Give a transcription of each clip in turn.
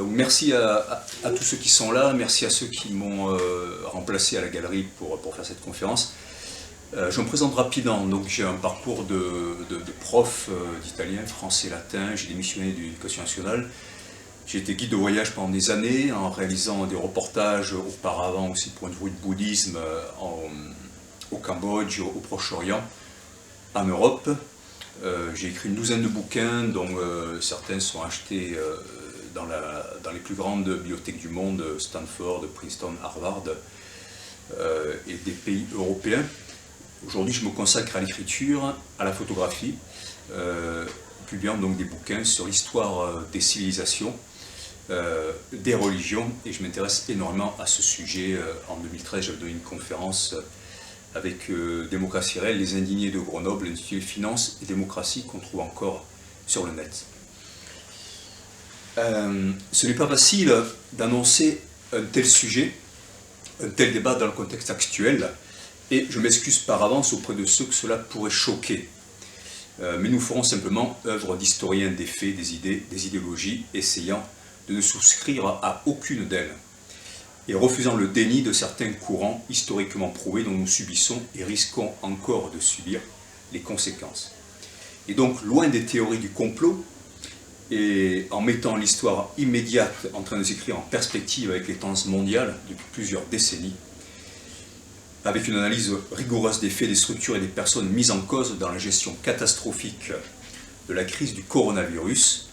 Donc merci à tous ceux qui sont là, merci à ceux qui m'ont remplacé à la galerie pour faire cette conférence. Je me présente rapidement, donc j'ai un parcours de prof d'italien, français, latin, j'ai démissionné de l'éducation nationale. J'ai été guide de voyage pendant des années en réalisant des reportages auparavant aussi pour une revue de bouddhisme au Cambodge, au Proche-Orient, en Europe. J'ai écrit une douzaine de bouquins dont certains sont achetés dans les plus grandes bibliothèques du monde, Stanford, Princeton, Harvard et des pays européens. Aujourd'hui, je me consacre à l'écriture, à la photographie, publiant donc des bouquins sur l'histoire des civilisations, des religions, et je m'intéresse énormément à ce sujet. En 2013, j'avais donné une conférence avec Démocratie réelle, les indignés de Grenoble, l'Institut Finance et Démocratie qu'on trouve encore sur le net. Ce n'est pas facile d'annoncer un tel sujet, un tel débat dans le contexte actuel, et je m'excuse par avance auprès de ceux que cela pourrait choquer. Mais nous ferons simplement œuvre d'historien des faits, des idées, des idéologies, essayant de ne souscrire à aucune d'elles, et refusant le déni de certains courants historiquement prouvés dont nous subissons et risquons encore de subir les conséquences. Et donc, loin des théories du complot, et en mettant l'histoire immédiate en train de s'écrire en perspective avec les tendances mondiales depuis plusieurs décennies, avec une analyse rigoureuse des faits, des structures et des personnes mises en cause dans la gestion catastrophique de la crise du coronavirus,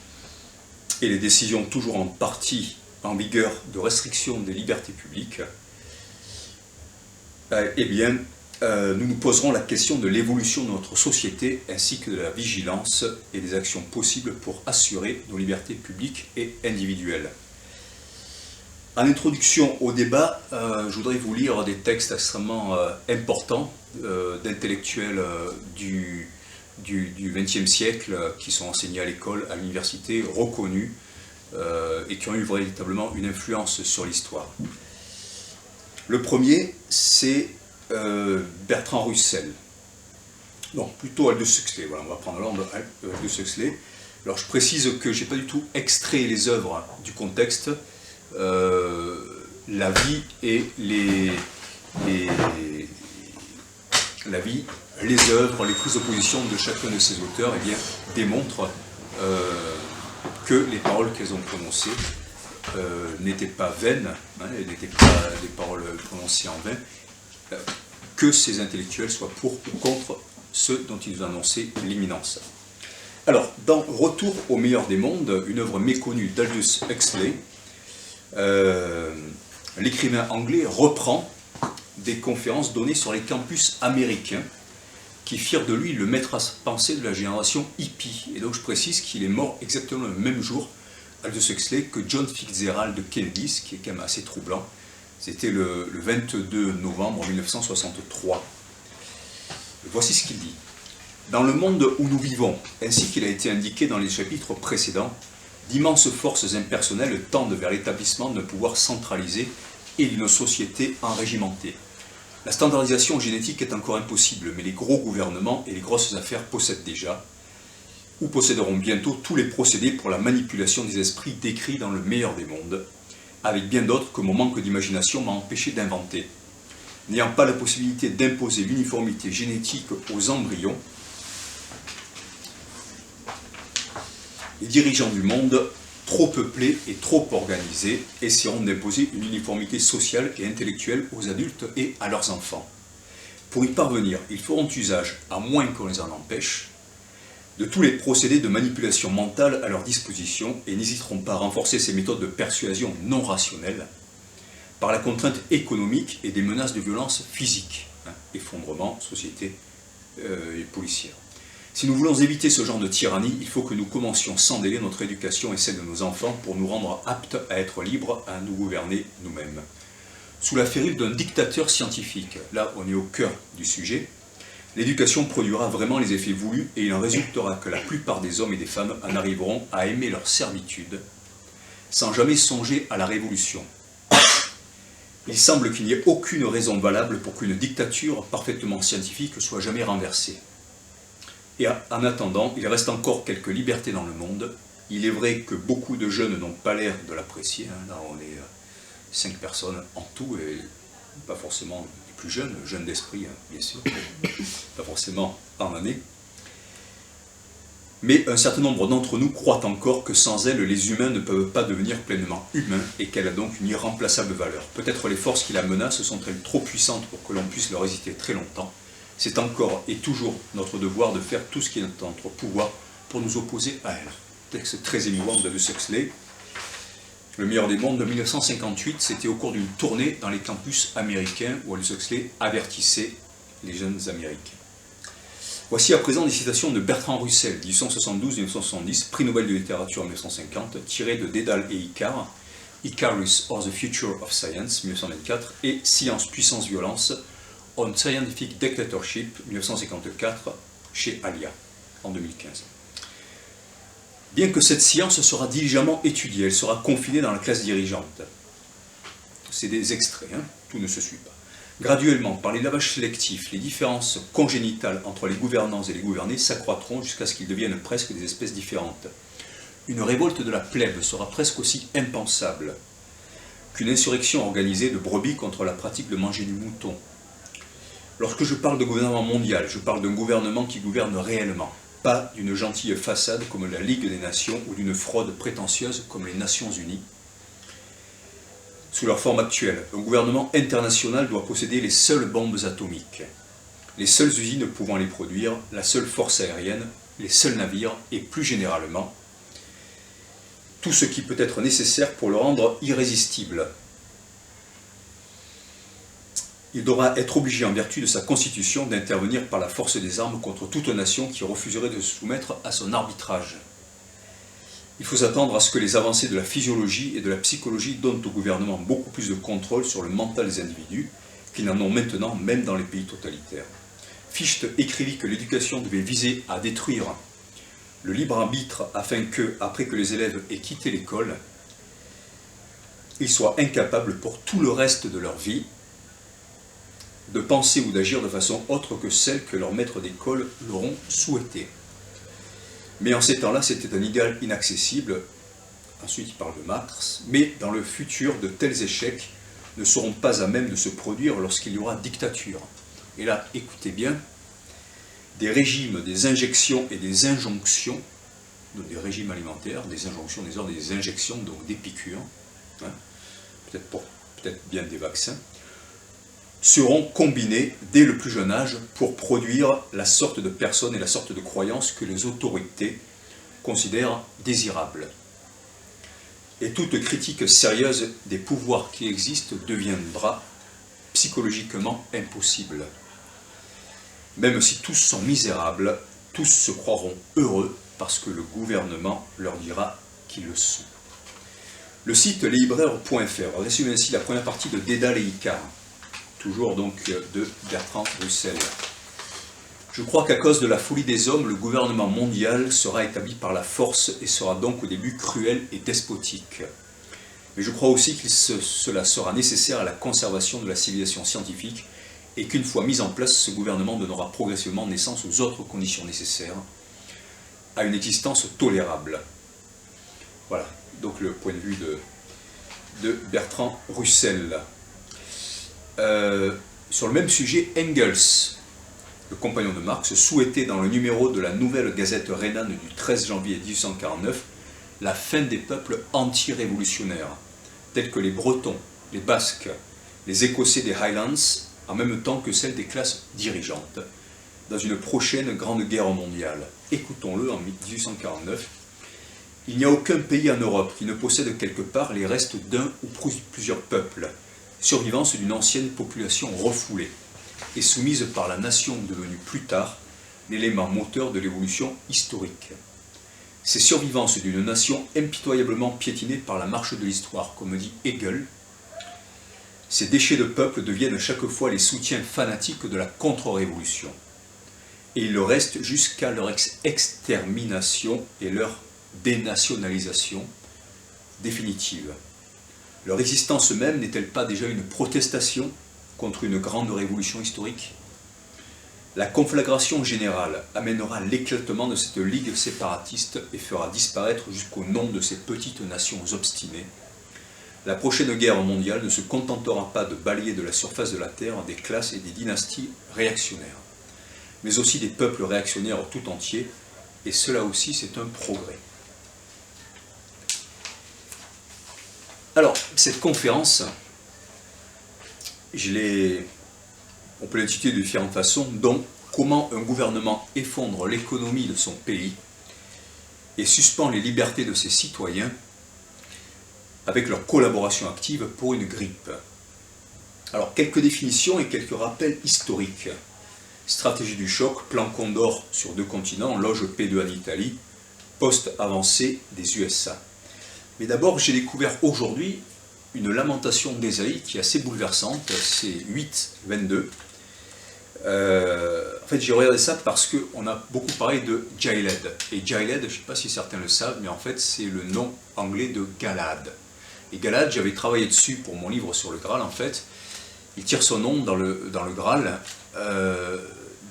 et les décisions toujours en partie en vigueur de restriction des libertés publiques, eh bien, nous nous poserons la question de l'évolution de notre société ainsi que de la vigilance et des actions possibles pour assurer nos libertés publiques et individuelles. En introduction au débat, je voudrais vous lire des textes extrêmement importants d'intellectuels du XXe siècle qui sont enseignés à l'école, à l'université, reconnus et qui ont eu véritablement une influence sur l'histoire. Le premier, c'est Bertrand Russell. Non, plutôt Aldous Huxley. Voilà, on va prendre l'ordre Aldous Huxley. Alors je précise que je n'ai pas du tout extrait les œuvres du contexte. La vie et les œuvres, les prises de position de chacun de ces auteurs, eh bien, démontrent que les paroles qu'elles ont prononcées n'étaient pas vaines, elles n'étaient pas des paroles prononcées en vain, que ces intellectuels soient pour ou contre ceux dont ils ont annoncé l'imminence. Alors, dans Retour au meilleur des mondes, une œuvre méconnue d'Aldous Huxley, l'écrivain anglais reprend des conférences données sur les campus américains qui firent de lui le maître à penser de la génération hippie. Et donc je précise qu'il est mort exactement le même jour, Aldous Huxley, que John Fitzgerald Kennedy, ce qui est quand même assez troublant. C'était le 22 novembre 1963. Voici ce qu'il dit. Dans le monde où nous vivons, ainsi qu'il a été indiqué dans les chapitres précédents, d'immenses forces impersonnelles tendent vers l'établissement d'un pouvoir centralisé et d'une société enrégimentée. La standardisation génétique est encore impossible, mais les gros gouvernements et les grosses affaires possèdent déjà, ou posséderont bientôt tous les procédés pour la manipulation des esprits décrits dans le meilleur des mondes, avec bien d'autres que mon manque d'imagination m'a empêché d'inventer. N'ayant pas la possibilité d'imposer l'uniformité génétique aux embryons, les dirigeants du monde, trop peuplés et trop organisés, essaieront d'imposer une uniformité sociale et intellectuelle aux adultes et à leurs enfants. Pour y parvenir, ils feront usage, à moins qu'on les en empêche, de tous les procédés de manipulation mentale à leur disposition et n'hésiteront pas à renforcer ces méthodes de persuasion non rationnelles par la contrainte économique et des menaces de violence physique, effondrement, société et policière. Si nous voulons éviter ce genre de tyrannie, il faut que nous commencions sans délai notre éducation et celle de nos enfants pour nous rendre aptes à être libres, à nous gouverner nous-mêmes. Sous la férule d'un dictateur scientifique, là on est au cœur du sujet, l'éducation produira vraiment les effets voulus et il en résultera que la plupart des hommes et des femmes en arriveront à aimer leur servitude sans jamais songer à la révolution. Il semble qu'il n'y ait aucune raison valable pour qu'une dictature parfaitement scientifique soit jamais renversée. Et en attendant, il reste encore quelques libertés dans le monde, Il est vrai que beaucoup de jeunes n'ont pas l'air de l'apprécier. Là, on est 5 personnes en tout, et pas forcément les plus jeunes d'esprit, bien sûr, pas forcément en année. Mais un certain nombre d'entre nous croient encore que sans elle, les humains ne peuvent pas devenir pleinement humains et qu'elle a donc une irremplaçable valeur. Peut-être les forces qui la menacent sont-elles trop puissantes pour que l'on puisse leur résister très longtemps. C'est encore et toujours notre devoir de faire tout ce qui est en notre pouvoir pour nous opposer à elle. Texte très émouvant de Aldous Huxley. Le meilleur des mondes de 1958, c'était au cours d'une tournée dans les campus américains où Aldous Huxley avertissait les jeunes américains. Voici à présent des citations de Bertrand Russell, 1872-1970, prix Nobel de littérature en 1950, tiré de Dédale et Icare, Icarus or the Future of Science, 1924, et Science, Puissance, Violence, On Scientific Dictatorship, 1954, chez Alia, en 2015. Bien que cette science sera diligemment étudiée, elle sera confinée dans la classe dirigeante. C'est des extraits, tout ne se suit pas. Graduellement, par les lavages sélectifs, les différences congénitales entre les gouvernants et les gouvernés s'accroîtront jusqu'à ce qu'ils deviennent presque des espèces différentes. Une révolte de la plèbe sera presque aussi impensable qu'une insurrection organisée de brebis contre la pratique de manger du mouton. Lorsque je parle de gouvernement mondial, je parle d'un gouvernement qui gouverne réellement, pas d'une gentille façade comme la Ligue des Nations ou d'une fraude prétentieuse comme les Nations Unies. Sous leur forme actuelle, un gouvernement international doit posséder les seules bombes atomiques, les seules usines pouvant les produire, la seule force aérienne, les seuls navires et plus généralement, tout ce qui peut être nécessaire pour le rendre irrésistible. Il devra être obligé en vertu de sa constitution d'intervenir par la force des armes contre toute nation qui refuserait de se soumettre à son arbitrage. Il faut s'attendre à ce que les avancées de la physiologie et de la psychologie donnent au gouvernement beaucoup plus de contrôle sur le mental des individus qu'ils n'en ont maintenant même dans les pays totalitaires. Fichte écrivit que l'éducation devait viser à détruire le libre arbitre afin que, après que les élèves aient quitté l'école, ils soient incapables pour tout le reste de leur vie de penser ou d'agir de façon autre que celle que leurs maîtres d'école leur ont souhaité. Mais en ces temps-là, c'était un idéal inaccessible. Ensuite, il parle de Marx. Mais dans le futur, de tels échecs ne seront pas à même de se produire lorsqu'il y aura dictature. Et là, écoutez bien, des régimes, des injections et des injonctions, donc des régimes alimentaires, des injonctions, des ordres, des injections, donc des piqûres, peut-être bien des vaccins, seront combinés dès le plus jeune âge pour produire la sorte de personnes et la sorte de croyances que les autorités considèrent désirables. Et toute critique sérieuse des pouvoirs qui existent deviendra psychologiquement impossible. Même si tous sont misérables, tous se croiront heureux parce que le gouvernement leur dira qu'ils le sont. Le site leslibraires.fr résume ainsi la première partie de Dédale et Icare, toujours donc de Bertrand Russell. Je crois qu'à cause de la folie des hommes, le gouvernement mondial sera établi par la force et sera donc au début cruel et despotique. Mais je crois aussi que cela sera nécessaire à la conservation de la civilisation scientifique et qu'une fois mis en place, ce gouvernement donnera progressivement naissance aux autres conditions nécessaires à une existence tolérable. Voilà, donc le point de vue de Bertrand Russell. Sur le même sujet, Engels, le compagnon de Marx, souhaitait dans le numéro de la Nouvelle Gazette rhénane du 13 janvier 1849 la fin des peuples anti-révolutionnaires, tels que les Bretons, les Basques, les Écossais des Highlands, en même temps que celle des classes dirigeantes, dans une prochaine grande guerre mondiale. Écoutons-le en 1849. Il n'y a aucun pays en Europe qui ne possède quelque part les restes d'un ou plusieurs peuples, survivance d'une ancienne population refoulée et soumise par la nation devenue plus tard l'élément moteur de l'évolution historique. Ces survivances d'une nation impitoyablement piétinée par la marche de l'histoire, comme dit Hegel, ces déchets de peuple deviennent chaque fois les soutiens fanatiques de la contre-révolution. Et ils le restent jusqu'à leur extermination et leur dénationalisation définitive. Leur existence même n'est-elle pas déjà une protestation contre une grande révolution historique? La conflagration générale amènera l'éclatement de cette ligue séparatiste et fera disparaître jusqu'au nom de ces petites nations obstinées. La prochaine guerre mondiale ne se contentera pas de balayer de la surface de la Terre des classes et des dynasties réactionnaires, mais aussi des peuples réactionnaires tout entiers, et cela aussi c'est un progrès. Alors, cette conférence, on peut l'intituler de différentes façons, dont comment un gouvernement effondre l'économie de son pays et suspend les libertés de ses citoyens avec leur collaboration active pour une grippe. Alors, quelques définitions et quelques rappels historiques. Stratégie du choc, plan Condor sur 2 continents, loge P2 en Italie, poste avancé des USA. Mais d'abord, j'ai découvert aujourd'hui une lamentation d'Ésaïe qui est assez bouleversante, c'est 8.22. En fait, j'ai regardé ça parce qu'on a beaucoup parlé de Gilead. Et Gilead, je ne sais pas si certains le savent, mais en fait, c'est le nom anglais de Galad. Et Galad, j'avais travaillé dessus pour mon livre sur le Graal, en fait. Il tire son nom dans le Graal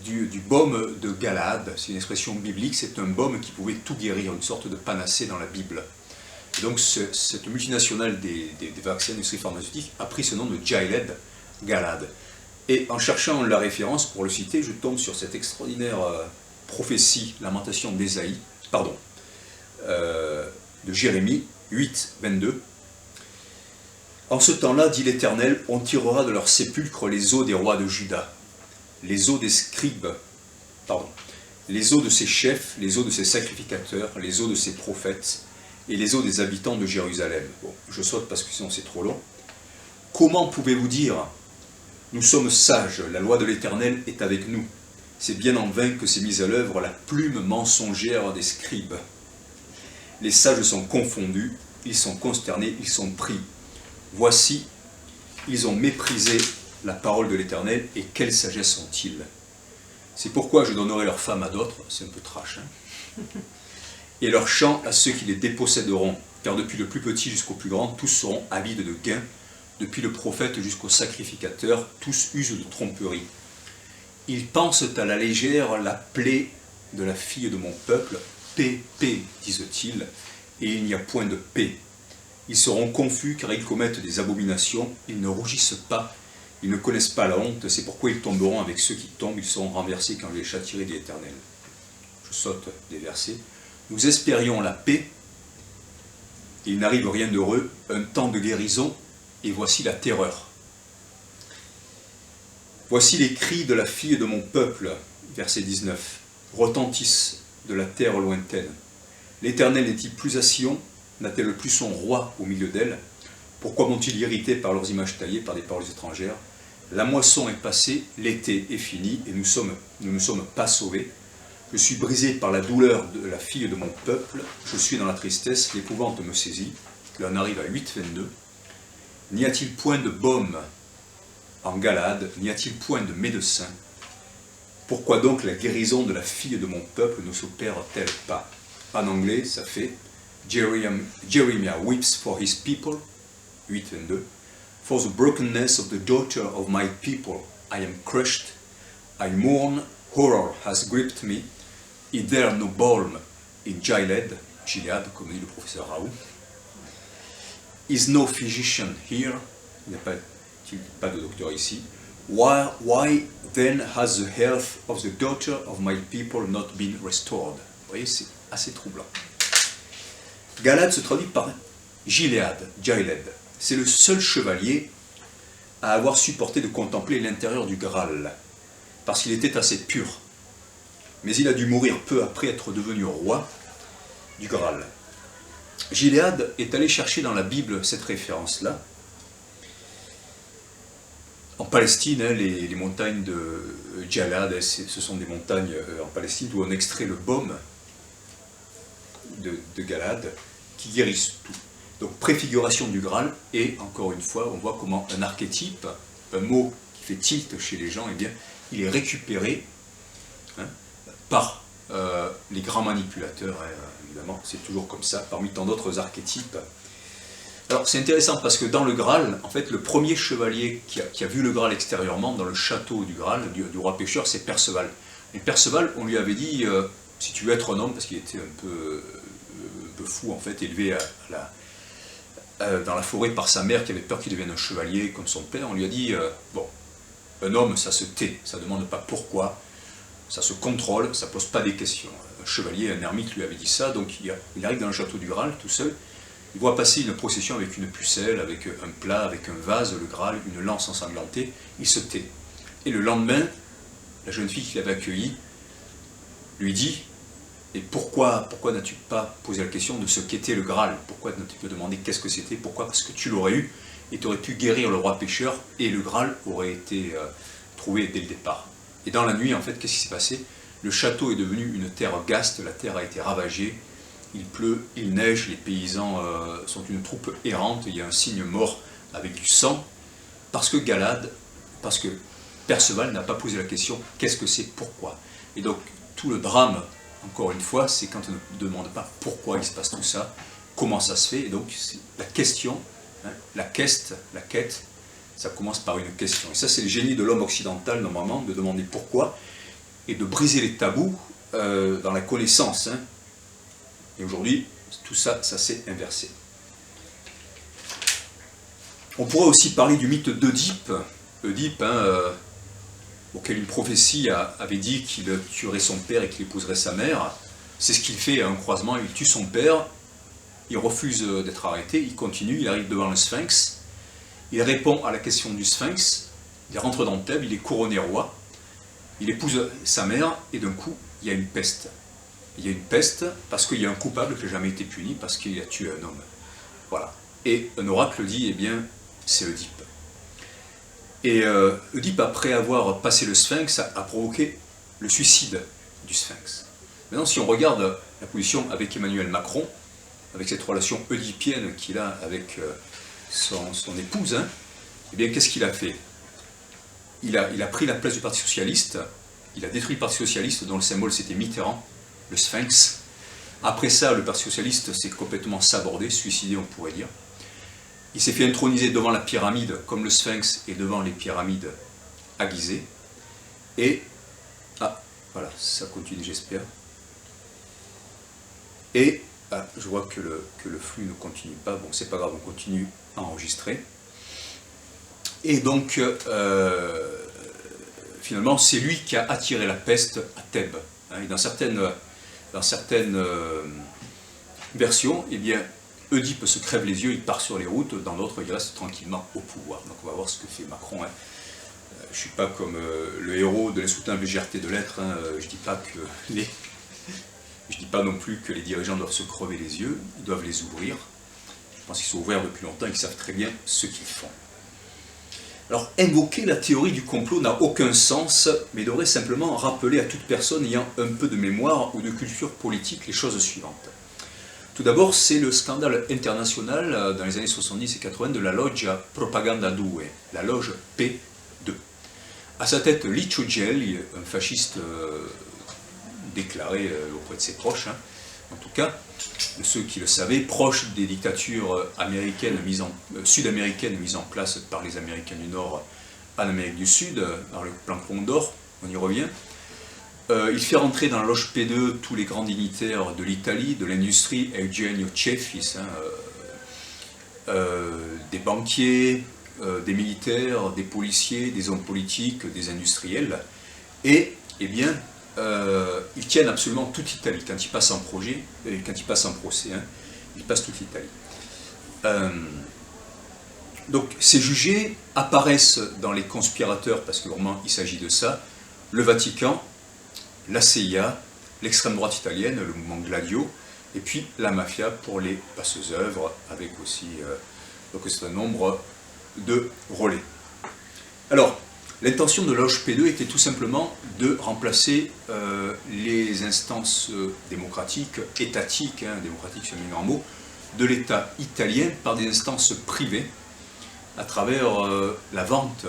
du baume de Galad. C'est une expression biblique, c'est un baume qui pouvait tout guérir, une sorte de panacée dans la Bible. Et donc, cette multinationale des vaccins, industrie pharmaceutique, a pris ce nom de Gilead, Galad. Et en cherchant la référence, pour le citer, je tombe sur cette extraordinaire prophétie, lamentation d'Ésaïe, de Jérémie 8.22. En ce temps-là, dit l'Éternel, on tirera de leur sépulcre les os des rois de Juda, les os des scribes, les os de ses chefs, les os de ses sacrificateurs, les os de ses prophètes, et les os des habitants de Jérusalem. Bon, je saute parce que sinon c'est trop long. Comment pouvez-vous dire « Nous sommes sages, la loi de l'Éternel est avec nous ». C'est bien en vain que s'est mise à l'œuvre la plume mensongère des scribes. Les sages sont confondus, ils sont consternés, ils sont pris. Voici, ils ont méprisé la parole de l'Éternel, et quelle sagesse ont-ils? C'est pourquoi je donnerai leurs femmes à d'autres, c'est un peu trash, hein, et leurs champs à ceux qui les déposséderont, car depuis le plus petit jusqu'au plus grand, tous seront avides de gain, depuis le prophète jusqu'au sacrificateur, tous usent de tromperie. Ils pensent à la légère la plaie de la fille de mon peuple, paix, paix, disent-ils, et il n'y a point de paix. Ils seront confus car ils commettent des abominations, ils ne rougissent pas, ils ne connaissent pas la honte, c'est pourquoi ils tomberont avec ceux qui tombent, ils seront renversés quand je les châtierai de l'Éternel. Je saute des versets. Nous espérions la paix, et il n'arrive rien d'heureux, un temps de guérison, et voici la terreur. Voici les cris de la fille de mon peuple, verset 19, retentissent de la terre lointaine. L'Éternel n'est-il plus à Sion? N'a-t-elle plus son roi au milieu d'elle? Pourquoi m'ont-ils irrité par leurs images taillées, par des paroles étrangères? La moisson est passée, l'été est fini, et nous ne sommes pas sauvés. Je suis brisé par la douleur de la fille de mon peuple, je suis dans la tristesse, l'épouvante me saisit. Là on arrive à 8.22. N'y a-t-il point de baume en Galade, n'y a-t-il point de médecin? Pourquoi donc la guérison de la fille de mon peuple ne s'opère-t-elle pas? En anglais, ça fait Jeremiah weeps for his people, 8.22. For the brokenness of the daughter of my people, I am crushed, I mourn, horror has gripped me. Is there no balm in Gilead, comme dit le professeur Raoult? Is no physician here? Il n'y a pas de docteur ici. Why then has the health of the daughter of my people not been restored? Vous voyez, c'est assez troublant. Galad se traduit par Gilead. C'est le seul chevalier à avoir supporté de contempler l'intérieur du Graal, parce qu'il était assez pur. Mais il a dû mourir peu après être devenu roi du Graal. Gilead est allé chercher dans la Bible cette référence-là. En Palestine, les montagnes de Jalad, ce sont des montagnes en Palestine où on extrait le baume de Galad qui guérissent tout. Donc préfiguration du Graal, et encore une fois, on voit comment un archétype, un mot qui fait tilt chez les gens, eh bien, il est récupéré par les grands manipulateurs, évidemment, c'est toujours comme ça, parmi tant d'autres archétypes. Alors Alors c'est intéressant parce que dans le Graal, en fait, le premier chevalier qui a vu le Graal extérieurement dans le château du Graal, du roi pêcheur, c'est Perceval. Et Perceval, on lui avait dit, si tu veux être un homme, parce qu'il était un peu fou en fait, élevé dans la forêt par sa mère qui avait peur qu'il devienne un chevalier comme son père, on lui a dit, bon, un homme ça se tait, ça ne demande pas pourquoi, ça se contrôle, ça ne pose pas des questions. Un chevalier, un ermite lui avait dit ça, donc il arrive dans le château du Graal tout seul, il voit passer une procession avec une pucelle, avec un plat, avec un vase, le Graal, une lance ensanglantée, il se tait. Et le lendemain, la jeune fille qui l'avait accueilli lui dit, et pourquoi n'as-tu pas posé la question de ce qu'était le Graal? Pourquoi n'as-tu pas demandé qu'est-ce que c'était? Pourquoi? Parce que tu l'aurais eu, et tu aurais pu guérir le roi pêcheur, et le Graal aurait été trouvé dès le départ. Et dans la nuit, en fait, qu'est-ce qui s'est passé? Le château est devenu une terre gaste, la terre a été ravagée, il pleut, il neige, les paysans sont une troupe errante, il y a un cygne mort avec du sang, parce que Perceval n'a pas posé la question, qu'est-ce que c'est, pourquoi? Et donc, tout le drame, encore une fois, c'est quand on ne demande pas pourquoi il se passe tout ça, comment ça se fait, et donc la question, hein, la quête, ça commence par une question. Et ça, c'est le génie de l'homme occidental, normalement, de demander pourquoi, et de briser les tabous dans la connaissance. Hein. Et aujourd'hui, tout ça, ça s'est inversé. On pourrait aussi parler du mythe d'Œdipe, auquel une prophétie avait dit qu'il tuerait son père et qu'il épouserait sa mère. C'est ce qu'il fait à un croisement, il tue son père, il refuse d'être arrêté, il continue, il arrive devant le Sphinx, il répond à la question du Sphinx, il rentre dans Thèbes, il est couronné roi, il épouse sa mère, et d'un coup, il y a une peste. Il y a une peste parce qu'il y a un coupable qui n'a jamais été puni, parce qu'il a tué un homme. Voilà. Et un oracle dit, eh bien, c'est Œdipe. Et Œdipe, après avoir passé le Sphinx, a provoqué le suicide du Sphinx. Maintenant, si on regarde la position avec Emmanuel Macron, avec cette relation oedipienne qu'il a avec son épouse, hein, eh bien, qu'est-ce qu'il a fait? Il a pris la place du Parti Socialiste, il a détruit le Parti Socialiste, dont le symbole c'était Mitterrand, le Sphinx. Après ça, le Parti Socialiste s'est complètement sabordé, suicidé, on pourrait dire. Il s'est fait introniser devant la pyramide, comme le Sphinx, et devant les pyramides à Gizeh. Et, voilà, ça continue, j'espère. Et, je vois que le flux ne continue pas, bon, c'est pas grave, on continue à enregistrer. Et donc, finalement, c'est lui qui a attiré la peste à Thèbes. Hein, et dans certaines versions, eh bien, Œdipe se crève les yeux, il part sur les routes, dans d'autres, il reste tranquillement au pouvoir. Donc on va voir ce que fait Macron. Hein. Je ne suis pas comme le héros de l'insoutenable légèreté de l'être. Hein. Je dis pas non plus que les dirigeants doivent se crever les yeux, ils doivent les ouvrir. Je pense qu'ils sont ouverts depuis longtemps, ils savent très bien ce qu'ils font. Alors, invoquer la théorie du complot n'a aucun sens, mais devrait simplement rappeler à toute personne ayant un peu de mémoire ou de culture politique les choses suivantes. Tout d'abord, c'est le scandale international dans les années 70 et 80 de la Loggia Propaganda 2, la loge P2. À sa tête, Licio Gelli, un fasciste déclaré auprès de ses proches, hein, en tout cas, de ceux qui le savaient, proche des dictatures sud-américaines mises en place par les Américains du Nord en Amérique du Sud, par le plan Condor, on y revient. Il fait rentrer dans la loge P2 tous les grands dignitaires de l'Italie, de l'industrie, Eugenio Cefis, des banquiers, des militaires, des policiers, des hommes politiques, des industriels, et, eh bien, ils tiennent absolument toute l'Italie. Quand ils passent en procès, hein, ils passent toute l'Italie. Donc ces jugés apparaissent dans les conspirateurs, parce que vraiment il s'agit de ça, le Vatican, la CIA, l'extrême droite italienne, le mouvement Gladio, et puis la mafia pour les passeuses œuvres, avec aussi donc un certain nombre de relais. Alors, l'intention de la loge P2 était tout simplement de remplacer les instances démocratiques, étatiques, hein, démocratiques c'est un grand mot, de l'État italien par des instances privées à travers la vente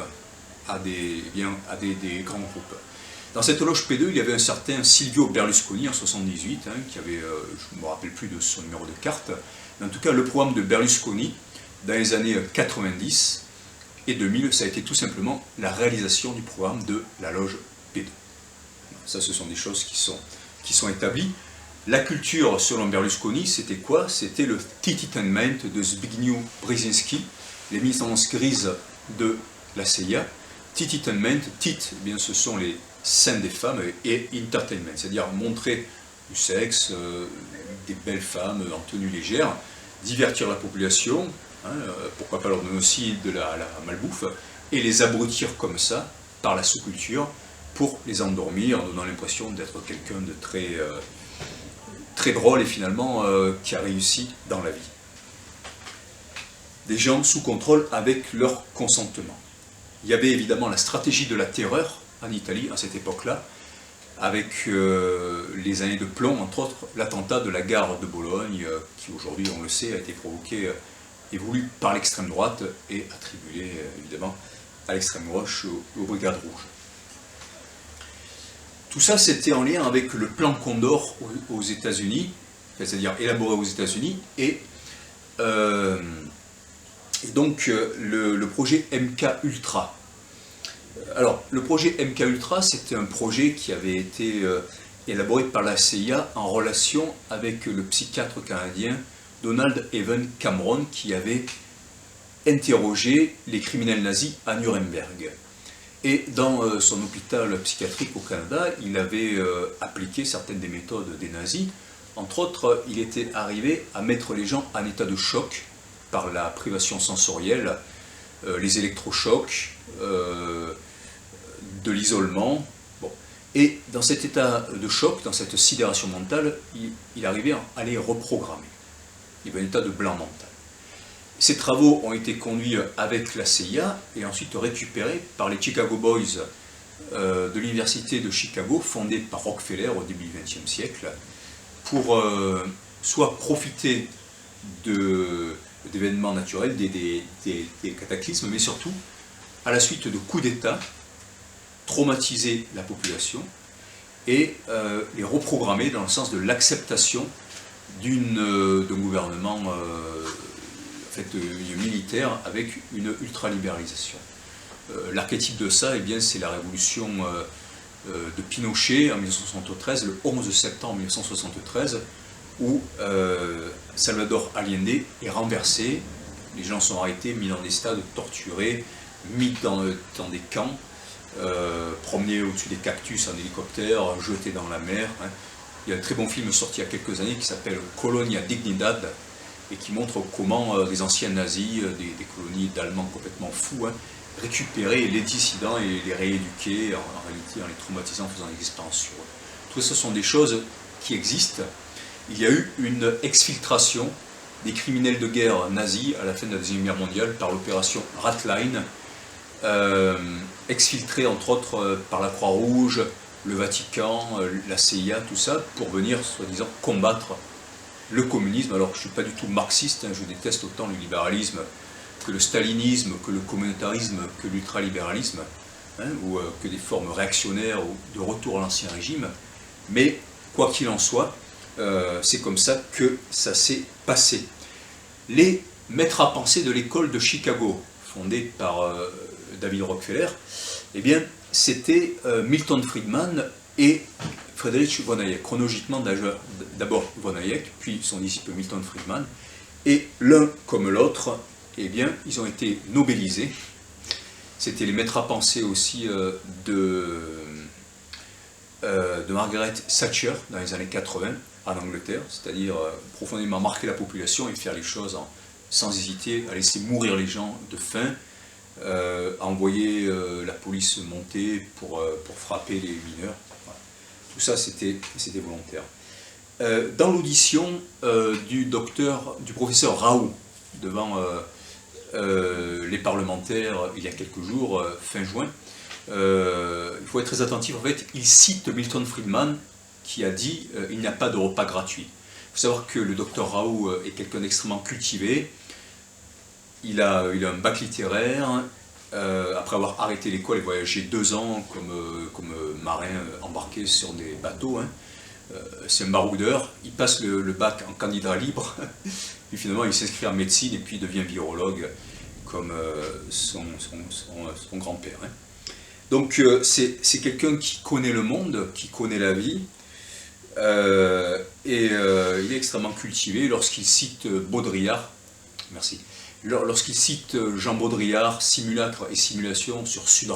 à des grands groupes. Dans cette loge P2, il y avait un certain Silvio Berlusconi en 1978, hein, qui avait, je ne me rappelle plus de son numéro de carte, mais en tout cas le programme de Berlusconi dans les années 90 et 2000, ça a été tout simplement la réalisation du programme de la loge P2. Ça, ce sont des choses qui sont établies. La culture, selon Berlusconi, c'était quoi? C'était le Tititainment de Zbigniew Brzezinski, l'éminence grise de la CIA. Tititainment, tit, eh bien, ce sont les seins des femmes, et entertainment, c'est-à-dire montrer du sexe, des belles femmes en tenue légère, divertir la population, hein, pourquoi pas leur donner aussi de la malbouffe, et les abrutir comme ça, par la sous-culture, pour les endormir, en donnant l'impression d'être quelqu'un de très drôle et finalement qui a réussi dans la vie. Des gens sous contrôle avec leur consentement. Il y avait évidemment la stratégie de la terreur en Italie à cette époque-là, avec les années de plomb, entre autres l'attentat de la gare de Bologne, qui aujourd'hui, on le sait, a été provoqué et voulu par l'extrême droite et attribué évidemment à l'extrême gauche, aux Brigades Rouges. Tout ça, c'était en lien avec le plan Condor aux États-Unis, c'est-à-dire élaboré aux États-Unis, et donc le projet MK Ultra. Alors, le projet MK Ultra, c'était un projet qui avait été élaboré par la CIA en relation avec le psychiatre canadien Donald Evan Cameron, qui avait interrogé les criminels nazis à Nuremberg. Et dans son hôpital psychiatrique au Canada, il avait appliqué certaines des méthodes des nazis. Entre autres, il était arrivé à mettre les gens en état de choc par la privation sensorielle, les électrochocs, de l'isolement. Bon. Et dans cet état de choc, dans cette sidération mentale, il arrivait à les reprogrammer. Il y avait un état de blanc mental. Ces travaux ont été conduits avec la CIA et ensuite récupérés par les Chicago Boys de l'université de Chicago, fondée par Rockefeller au début du XXe siècle, pour soit profiter d'événements naturels, des cataclysmes, mais surtout, à la suite de coups d'État, traumatiser la population et les reprogrammer dans le sens de l'acceptation d'un gouvernement militaire avec une ultralibéralisation. L'archétype de ça, eh bien, c'est la révolution de Pinochet en 1973, le 11 septembre 1973, où Salvador Allende est renversé, les gens sont arrêtés, mis dans des stades, torturés, mis dans des camps, promenés au-dessus des cactus en hélicoptère, jetés dans la mer. Hein. Il y a un très bon film sorti il y a quelques années qui s'appelle Colonia Dignidad, et qui montre comment des anciens nazis, des colonies d'Allemands complètement fous, hein, récupéraient les dissidents et les rééduquaient, en réalité en les traumatisant, en faisant des expériences sur eux. Tout ça, ce sont des choses qui existent. Il y a eu une exfiltration des criminels de guerre nazis à la fin de la Deuxième Guerre mondiale par l'opération Ratline, exfiltrés entre autres par la Croix-Rouge, le Vatican, la CIA, tout ça, pour venir, soi-disant, combattre le communisme. Alors je ne suis pas du tout marxiste, hein, je déteste autant le libéralisme que le stalinisme, que le communautarisme, que l'ultralibéralisme, hein, ou que des formes réactionnaires ou de retour à l'ancien régime. Mais quoi qu'il en soit, c'est comme ça que ça s'est passé. Les maîtres à penser de l'école de Chicago, fondée par David Rockefeller, eh bien, c'était Milton Friedman et Friedrich von Hayek. Chronologiquement, d'abord von Hayek, puis son disciple Milton Friedman, et l'un comme l'autre, eh bien, ils ont été nobelisés. C'était les maîtres à penser aussi de Margaret Thatcher dans les années 80 en Angleterre, c'est-à-dire profondément marquer la population et faire les choses sans hésiter, à laisser mourir les gens de faim, à envoyer la police monter pour frapper les mineurs. Voilà. Tout ça, c'était volontaire. Dans l'audition du professeur Raoult devant les parlementaires il y a quelques jours, fin juin, il faut être très attentif. En fait, il cite Milton Friedman qui a dit il n'y a pas de repas gratuit. Il faut savoir que le docteur Raoult est quelqu'un d'extrêmement cultivé. Il a un bac littéraire. Après avoir arrêté l'école et voyagé 2 ans comme marin embarqué sur des bateaux, hein, c'est un baroudeur, il passe le bac en candidat libre, puis finalement il s'inscrit en médecine et puis il devient virologue comme son grand-père. Hein. Donc c'est quelqu'un qui connaît le monde, qui connaît la vie, et il est extrêmement cultivé lorsqu'il cite Baudrillard. Merci. Lorsqu'il cite Jean Baudrillard, Simulacre et Simulation sur Sud